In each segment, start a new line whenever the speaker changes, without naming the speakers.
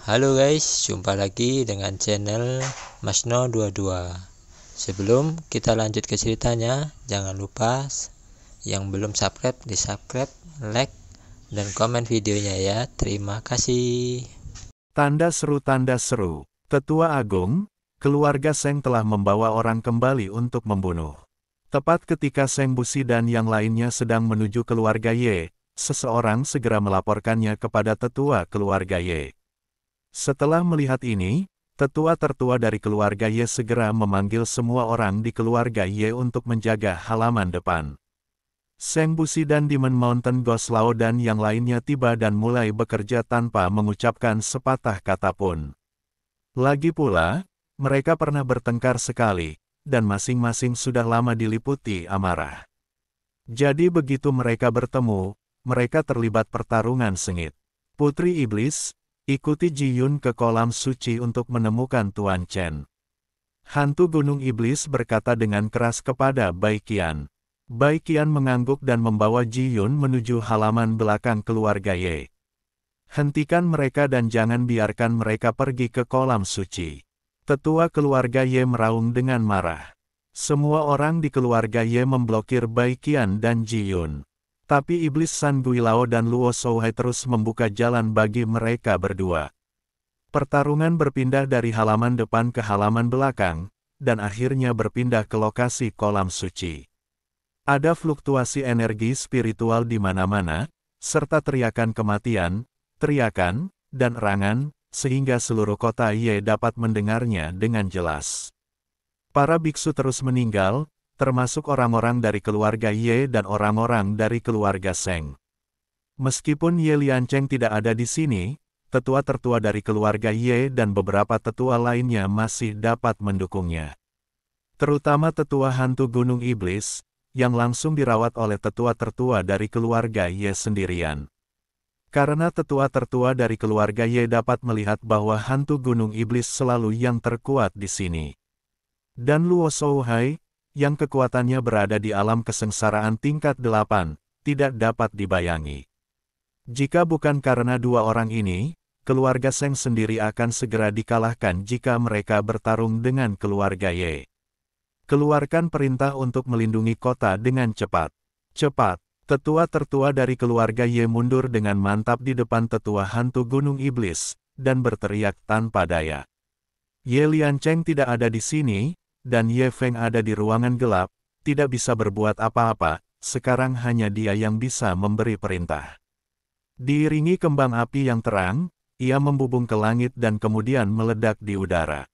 Halo guys, jumpa lagi dengan channel Masno22. Sebelum kita lanjut ke ceritanya, jangan lupa yang belum subscribe di subscribe, like, dan komen videonya ya. Terima kasih.
Tanda seru. Tetua Agung, keluarga Seng telah membawa orang kembali untuk membunuh. Tepat ketika Seng Busi dan yang lainnya sedang menuju keluarga Ye, seseorang segera melaporkannya kepada tetua keluarga Ye. Setelah melihat ini, tetua tertua dari keluarga Ye segera memanggil semua orang di keluarga Ye untuk menjaga halaman depan. Seng Busi dan Demon Mountain Ghost Lao dan yang lainnya tiba dan mulai bekerja tanpa mengucapkan sepatah kata pun. Lagi pula, mereka pernah bertengkar sekali, dan masing-masing sudah lama diliputi amarah. Jadi begitu mereka bertemu, mereka terlibat pertarungan sengit. Putri Iblis, ikuti Ji Yun ke kolam suci untuk menemukan Tuan Chen. Hantu Gunung Iblis berkata dengan keras kepada Bai Qian. Bai Qian mengangguk dan membawa Ji Yun menuju halaman belakang keluarga Ye. Hentikan mereka dan jangan biarkan mereka pergi ke kolam suci. Tetua keluarga Ye meraung dengan marah. Semua orang di keluarga Ye memblokir Bai Qian dan Ji Yun. Tapi Iblis San Guilao dan Luo Shouhai terus membuka jalan bagi mereka berdua. Pertarungan berpindah dari halaman depan ke halaman belakang, dan akhirnya berpindah ke lokasi kolam suci. Ada fluktuasi energi spiritual di mana-mana, serta teriakan kematian, teriakan, dan erangan, sehingga seluruh kota Ye dapat mendengarnya dengan jelas. Para biksu terus meninggal, termasuk orang-orang dari keluarga Ye dan orang-orang dari keluarga Seng. Meskipun Ye Liancheng tidak ada di sini, tetua tertua dari keluarga Ye dan beberapa tetua lainnya masih dapat mendukungnya. Terutama tetua hantu Gunung Iblis, yang langsung dirawat oleh tetua tertua dari keluarga Ye sendirian. Karena tetua tertua dari keluarga Ye dapat melihat bahwa hantu Gunung Iblis selalu yang terkuat di sini. Dan Luo Shouhai, yang kekuatannya berada di alam kesengsaraan tingkat 8, tidak dapat dibayangi. Jika bukan karena dua orang ini, keluarga Seng sendiri akan segera dikalahkan jika mereka bertarung dengan keluarga Ye. Keluarkan perintah untuk melindungi kota dengan cepat. Cepat, tetua tertua dari keluarga Ye mundur dengan mantap di depan tetua hantu Gunung Iblis, dan berteriak tanpa daya. Ye Liancheng tidak ada di sini, dan Ye Feng ada di ruangan gelap, tidak bisa berbuat apa-apa, sekarang hanya dia yang bisa memberi perintah. Diiringi kembang api yang terang, ia membubung ke langit dan kemudian meledak di udara.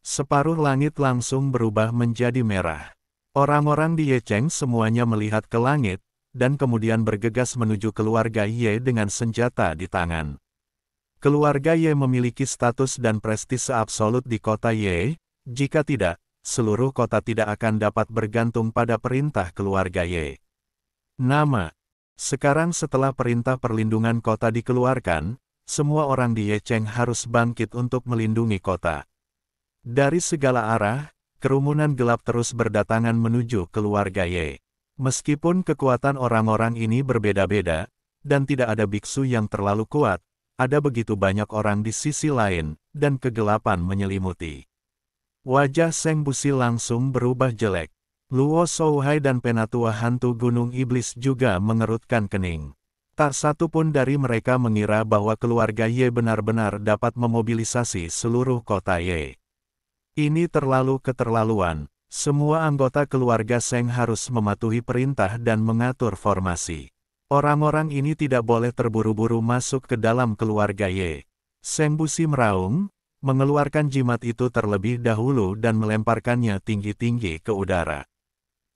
Separuh langit langsung berubah menjadi merah. Orang-orang di Yecheng semuanya melihat ke langit, dan kemudian bergegas menuju keluarga Ye dengan senjata di tangan. Keluarga Ye memiliki status dan prestise absolut di kota Ye, jika tidak, seluruh kota tidak akan dapat bergantung pada perintah keluarga Ye. Nama. Sekarang setelah perintah perlindungan kota dikeluarkan, semua orang di Yecheng harus bangkit untuk melindungi kota. Dari segala arah, kerumunan gelap terus berdatangan menuju keluarga Ye. Meskipun kekuatan orang-orang ini berbeda-beda, dan tidak ada biksu yang terlalu kuat, ada begitu banyak orang di sisi lain, dan kegelapan menyelimuti. Wajah Seng Busi langsung berubah jelek. Luo Shouhai dan penatua hantu Gunung Iblis juga mengerutkan kening. Tak satu pun dari mereka mengira bahwa keluarga Ye benar-benar dapat memobilisasi seluruh kota Ye. Ini terlalu keterlaluan. Semua anggota keluarga Seng harus mematuhi perintah dan mengatur formasi. Orang-orang ini tidak boleh terburu-buru masuk ke dalam keluarga Ye. Seng Busi meraung, mengeluarkan jimat itu terlebih dahulu dan melemparkannya tinggi-tinggi ke udara.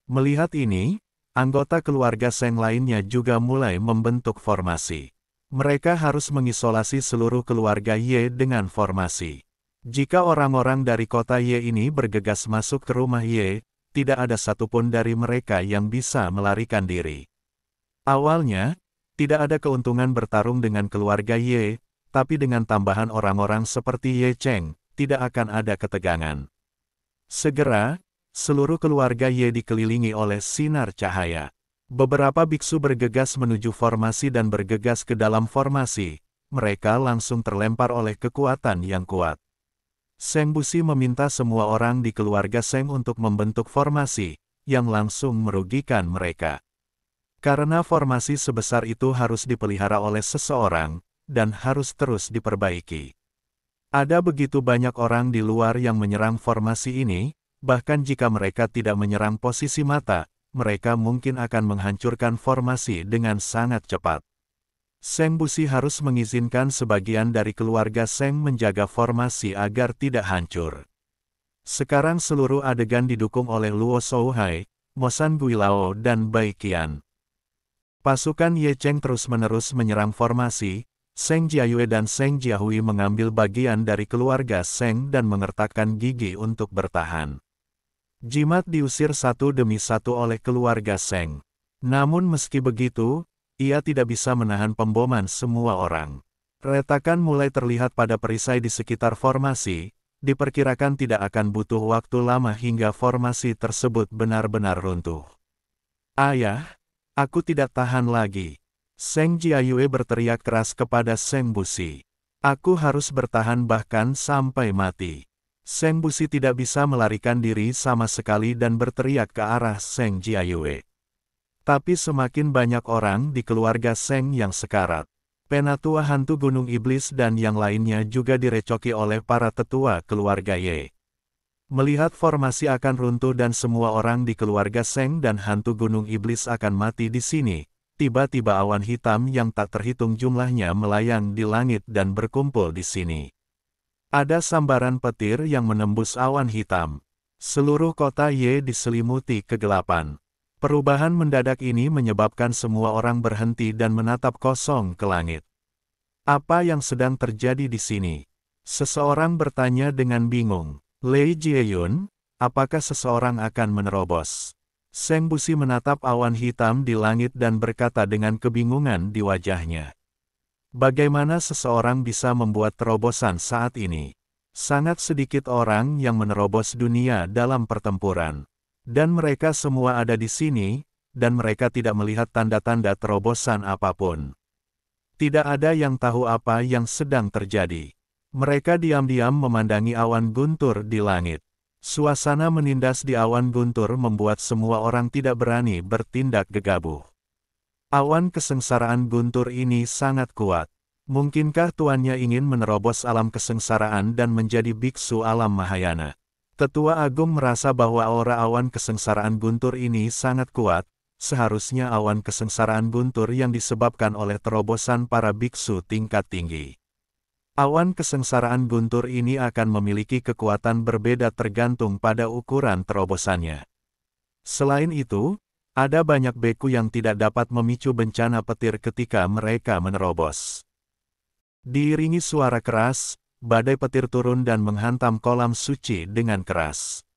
Melihat ini, anggota keluarga Seng lainnya juga mulai membentuk formasi. Mereka harus mengisolasi seluruh keluarga Ye dengan formasi. Jika orang-orang dari kota Ye ini bergegas masuk ke rumah Ye, tidak ada satupun dari mereka yang bisa melarikan diri. Awalnya, tidak ada keuntungan bertarung dengan keluarga Ye, tapi dengan tambahan orang-orang seperti Ye Cheng, tidak akan ada ketegangan. Segera, seluruh keluarga Ye dikelilingi oleh sinar cahaya. Beberapa biksu bergegas menuju formasi dan bergegas ke dalam formasi, mereka langsung terlempar oleh kekuatan yang kuat. Seng Busi meminta semua orang di keluarga Seng untuk membentuk formasi, yang langsung merugikan mereka. Karena formasi sebesar itu harus dipelihara oleh seseorang, dan harus terus diperbaiki. Ada begitu banyak orang di luar yang menyerang formasi ini, bahkan jika mereka tidak menyerang posisi mata, mereka mungkin akan menghancurkan formasi dengan sangat cepat. Seng Busi harus mengizinkan sebagian dari keluarga Seng menjaga formasi agar tidak hancur. Sekarang seluruh adegan didukung oleh Luo Shouhai, Mo San Guilao dan Bai Qian. Pasukan Ye Cheng terus-menerus menyerang formasi, Seng Jiayue dan Seng Jiahui mengambil bagian dari keluarga Seng dan mengertakkan gigi untuk bertahan. Jimat diusir satu demi satu oleh keluarga Seng. Namun meski begitu, ia tidak bisa menahan pemboman semua orang. Retakan mulai terlihat pada perisai di sekitar formasi, diperkirakan tidak akan butuh waktu lama hingga formasi tersebut benar-benar runtuh. Ayah, aku tidak tahan lagi. Seng Jiayue berteriak keras kepada Seng Busi. Aku harus bertahan bahkan sampai mati. Seng Busi tidak bisa melarikan diri sama sekali dan berteriak ke arah Seng Jiayue. Tapi semakin banyak orang di keluarga Seng yang sekarat. Penatua hantu Gunung Iblis dan yang lainnya juga direcoki oleh para tetua keluarga Ye. Melihat formasi akan runtuh dan semua orang di keluarga Seng dan hantu Gunung Iblis akan mati di sini, tiba-tiba awan hitam yang tak terhitung jumlahnya melayang di langit dan berkumpul di sini. Ada sambaran petir yang menembus awan hitam. Seluruh kota Ye diselimuti kegelapan. Perubahan mendadak ini menyebabkan semua orang berhenti dan menatap kosong ke langit. Apa yang sedang terjadi di sini? Seseorang bertanya dengan bingung. Lei Jieyun, apakah seseorang akan menerobos? Seng Busi menatap awan hitam di langit dan berkata dengan kebingungan di wajahnya. Bagaimana seseorang bisa membuat terobosan saat ini? Sangat sedikit orang yang menerobos dunia dalam pertempuran. Dan mereka semua ada di sini, dan mereka tidak melihat tanda-tanda terobosan apapun. Tidak ada yang tahu apa yang sedang terjadi. Mereka diam-diam memandangi awan guntur di langit. Suasana menindas di awan guntur membuat semua orang tidak berani bertindak gegabah. Awan kesengsaraan guntur ini sangat kuat. Mungkinkah tuannya ingin menerobos alam kesengsaraan dan menjadi biksu alam Mahayana? Tetua Agung merasa bahwa aura awan kesengsaraan guntur ini sangat kuat, seharusnya awan kesengsaraan guntur yang disebabkan oleh terobosan para biksu tingkat tinggi. Awan kesengsaraan guntur ini akan memiliki kekuatan berbeda tergantung pada ukuran terobosannya. Selain itu, ada banyak beku yang tidak dapat memicu bencana petir ketika mereka menerobos. Diiringi suara keras, badai petir turun dan menghantam kolam suci dengan keras.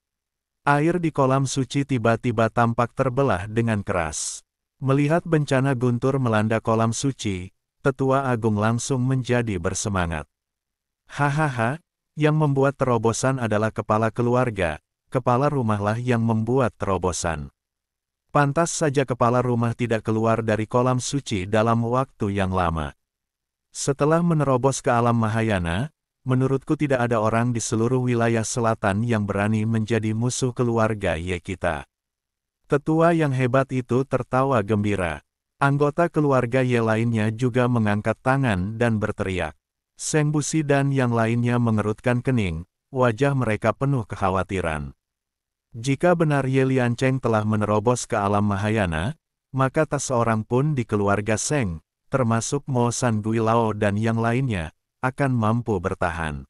Air di kolam suci tiba-tiba tampak terbelah dengan keras. Melihat bencana guntur melanda kolam suci, Tetua Agung langsung menjadi bersemangat. Hahaha, yang membuat terobosan adalah kepala keluarga, kepala rumahlah yang membuat terobosan. Pantas saja kepala rumah tidak keluar dari kolam suci dalam waktu yang lama. Setelah menerobos ke alam Mahayana, menurutku tidak ada orang di seluruh wilayah selatan yang berani menjadi musuh keluarga Ye kita. Tetua yang hebat itu tertawa gembira. Anggota keluarga Ye lainnya juga mengangkat tangan dan berteriak. Seng Busi dan yang lainnya mengerutkan kening, wajah mereka penuh kekhawatiran. Jika benar Ye Liancheng telah menerobos ke alam Mahayana, maka tak seorang pun di keluarga Seng, termasuk Mo San Guilao dan yang lainnya, akan mampu bertahan.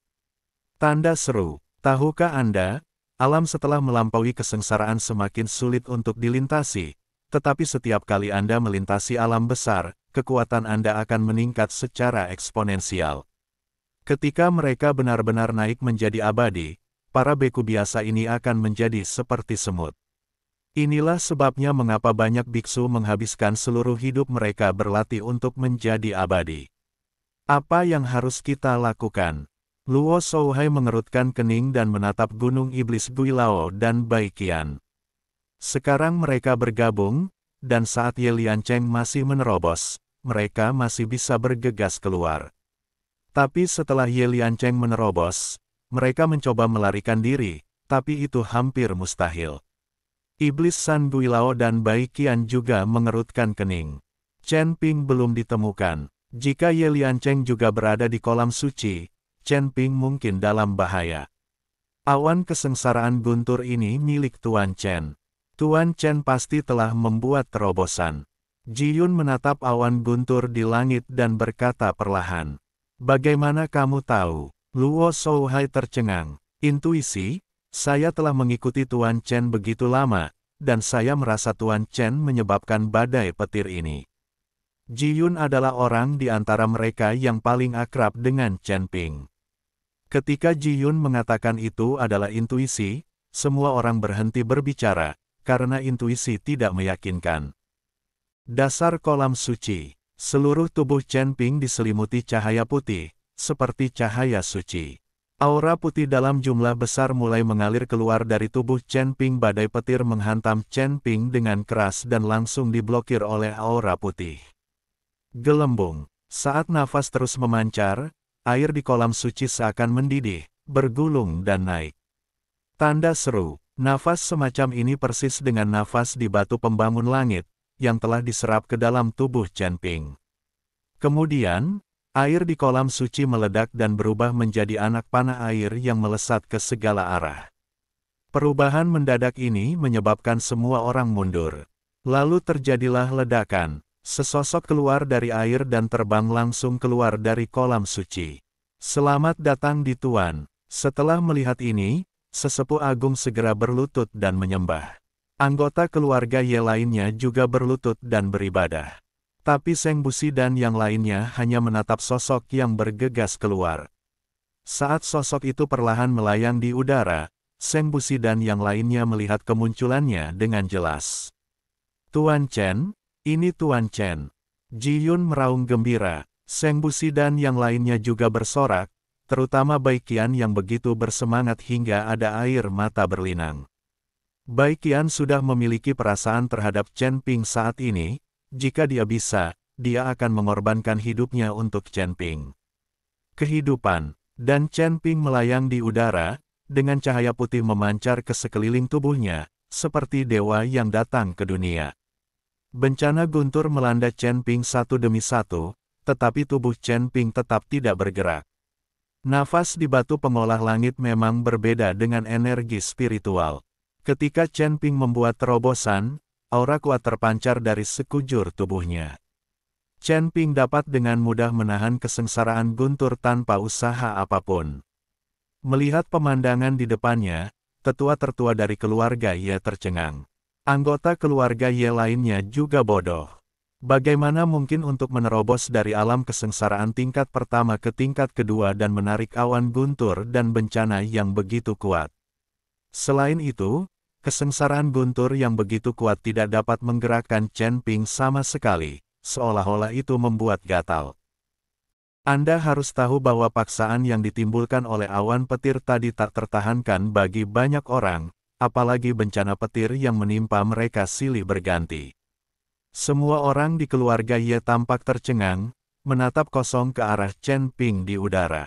Tanda seru, tahukah Anda, alam setelah melampaui kesengsaraan semakin sulit untuk dilintasi, tetapi setiap kali Anda melintasi alam besar, kekuatan Anda akan meningkat secara eksponensial. Ketika mereka benar-benar naik menjadi abadi, para beku biasa ini akan menjadi seperti semut. Inilah sebabnya mengapa banyak biksu menghabiskan seluruh hidup mereka berlatih untuk menjadi abadi. Apa yang harus kita lakukan? Luo Shouhai mengerutkan kening dan menatap Gunung Iblis Guilao dan Bai Qian. Sekarang mereka bergabung, dan saat Ye Liancheng masih menerobos, mereka masih bisa bergegas keluar. Tapi setelah Ye Liancheng menerobos, mereka mencoba melarikan diri, tapi itu hampir mustahil. Iblis San Guilao dan Bai Qian juga mengerutkan kening. Chen Ping belum ditemukan. Jika Ye Liancheng juga berada di kolam suci, Chen Ping mungkin dalam bahaya. Awan kesengsaraan guntur ini milik Tuan Chen. Tuan Chen pasti telah membuat terobosan. Ji Yun menatap awan guntur di langit dan berkata perlahan. Bagaimana kamu tahu? Luo Shouhai tercengang. Intuisi, saya telah mengikuti Tuan Chen begitu lama, dan saya merasa Tuan Chen menyebabkan badai petir ini. Ji Yun adalah orang di antara mereka yang paling akrab dengan Chen Ping. Ketika Ji Yun mengatakan itu adalah intuisi, semua orang berhenti berbicara, karena intuisi tidak meyakinkan. Dasar kolam suci. Seluruh tubuh Chen Ping diselimuti cahaya putih, seperti cahaya suci. Aura putih dalam jumlah besar mulai mengalir keluar dari tubuh Chen Ping. Badai petir menghantam Chen Ping dengan keras dan langsung diblokir oleh aura putih. Gelembung. Saat nafas terus memancar, air di kolam suci seakan mendidih, bergulung dan naik. Tanda seru. Nafas semacam ini persis dengan nafas di batu pembangun langit, yang telah diserap ke dalam tubuh Chen Ping. Kemudian, air di kolam suci meledak dan berubah menjadi anak panah air yang melesat ke segala arah. Perubahan mendadak ini menyebabkan semua orang mundur. Lalu terjadilah ledakan. Sesosok keluar dari air dan terbang langsung keluar dari kolam suci. Selamat datang di Tuan. Setelah melihat ini, sesepuh agung segera berlutut dan menyembah. Anggota keluarga Ye lainnya juga berlutut dan beribadah. Tapi Seng Busi dan yang lainnya hanya menatap sosok yang bergegas keluar. Saat sosok itu perlahan melayang di udara, Seng Busi dan yang lainnya melihat kemunculannya dengan jelas. Tuan Chen, ini Tuan Chen. Ji Yun meraung gembira. Seng Busi dan yang lainnya juga bersorak, terutama Bai Qian yang begitu bersemangat hingga ada air mata berlinang. Bai Qian sudah memiliki perasaan terhadap Chen Ping saat ini. Jika dia bisa, dia akan mengorbankan hidupnya untuk Chen Ping. Kehidupan. Dan Chen Ping melayang di udara, dengan cahaya putih memancar ke sekeliling tubuhnya, seperti dewa yang datang ke dunia. Bencana guntur melanda Chen Ping satu demi satu, tetapi tubuh Chen Ping tetap tidak bergerak. Nafas di batu pengolah langit memang berbeda dengan energi spiritual. Ketika Chen Ping membuat terobosan, aura kuat terpancar dari sekujur tubuhnya. Chen Ping dapat dengan mudah menahan kesengsaraan guntur tanpa usaha apapun. Melihat pemandangan di depannya, tetua tertua dari keluarga Ye tercengang. Anggota keluarga Ye lainnya juga bodoh. Bagaimana mungkin untuk menerobos dari alam kesengsaraan tingkat pertama ke tingkat kedua dan menarik awan guntur dan bencana yang begitu kuat? Selain itu, kesengsaraan guntur yang begitu kuat tidak dapat menggerakkan Chen Ping sama sekali, seolah-olah itu membuat gatal. Anda harus tahu bahwa paksaan yang ditimbulkan oleh awan petir tadi tak tertahankan bagi banyak orang, apalagi bencana petir yang menimpa mereka silih berganti. Semua orang di keluarga Ye tampak tercengang, menatap kosong ke arah Chen Ping di udara.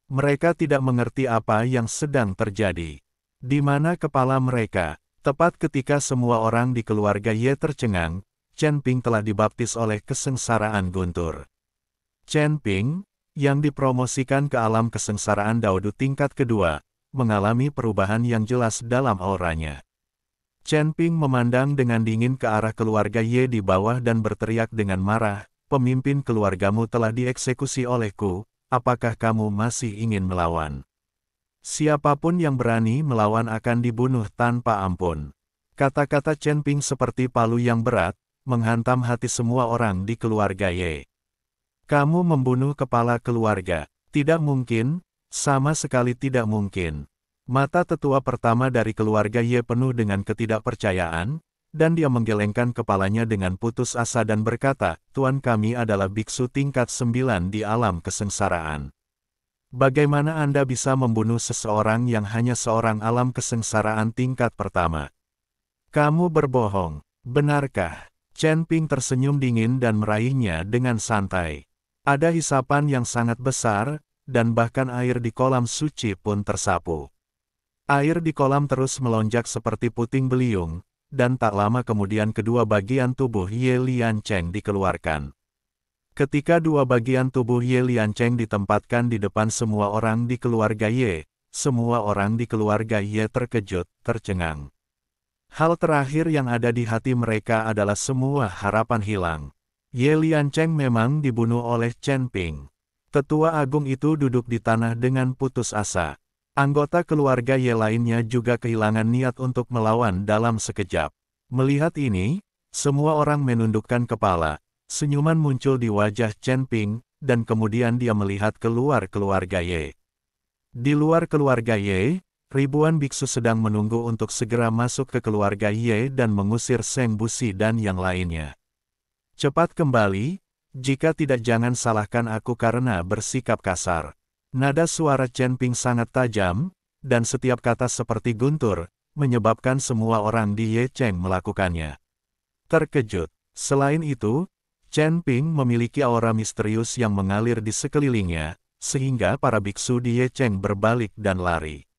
Mereka tidak mengerti apa yang sedang terjadi. Di mana kepala mereka? Tepat ketika semua orang di keluarga Ye tercengang, Chen Ping telah dibaptis oleh kesengsaraan guntur. Chen Ping, yang dipromosikan ke alam kesengsaraan Daodu tingkat kedua, mengalami perubahan yang jelas dalam auranya. Chen Ping memandang dengan dingin ke arah keluarga Ye di bawah dan berteriak dengan marah, "Pemimpin keluargamu telah dieksekusi olehku, apakah kamu masih ingin melawan? Siapapun yang berani melawan akan dibunuh tanpa ampun." Kata-kata Chen Ping seperti palu yang berat, menghantam hati semua orang di keluarga Ye. "Kamu membunuh kepala keluarga? Tidak mungkin, sama sekali tidak mungkin." Mata tetua pertama dari keluarga Ye penuh dengan ketidakpercayaan, dan dia menggelengkan kepalanya dengan putus asa dan berkata, "Tuan kami adalah biksu tingkat 9 di alam kesengsaraan. Bagaimana Anda bisa membunuh seseorang yang hanya seorang alam kesengsaraan tingkat pertama? Kamu berbohong, benarkah?" Chen Ping tersenyum dingin dan meraihnya dengan santai. Ada hisapan yang sangat besar, dan bahkan air di kolam suci pun tersapu. Air di kolam terus melonjak seperti puting beliung, dan tak lama kemudian kedua bagian tubuh Ye Liancheng dikeluarkan. Ketika dua bagian tubuh Ye Liancheng ditempatkan di depan semua orang di keluarga Ye, semua orang di keluarga Ye terkejut, tercengang. Hal terakhir yang ada di hati mereka adalah semua harapan hilang. Ye Liancheng memang dibunuh oleh Chen Ping. Tetua agung itu duduk di tanah dengan putus asa. Anggota keluarga Ye lainnya juga kehilangan niat untuk melawan dalam sekejap. Melihat ini, semua orang menundukkan kepala. Senyuman muncul di wajah Chen Ping, dan kemudian dia melihat keluar keluarga Ye. Di luar keluarga Ye, ribuan biksu sedang menunggu untuk segera masuk ke keluarga Ye dan mengusir Seng Busi dan yang lainnya. Cepat kembali, jika tidak jangan salahkan aku karena bersikap kasar. Nada suara Chen Ping sangat tajam, dan setiap kata seperti guntur, menyebabkan semua orang di Ye Cheng melakukannya. Terkejut. Selain itu, Chen Ping memiliki aura misterius yang mengalir di sekelilingnya, sehingga para biksu di Ye Cheng berbalik dan lari.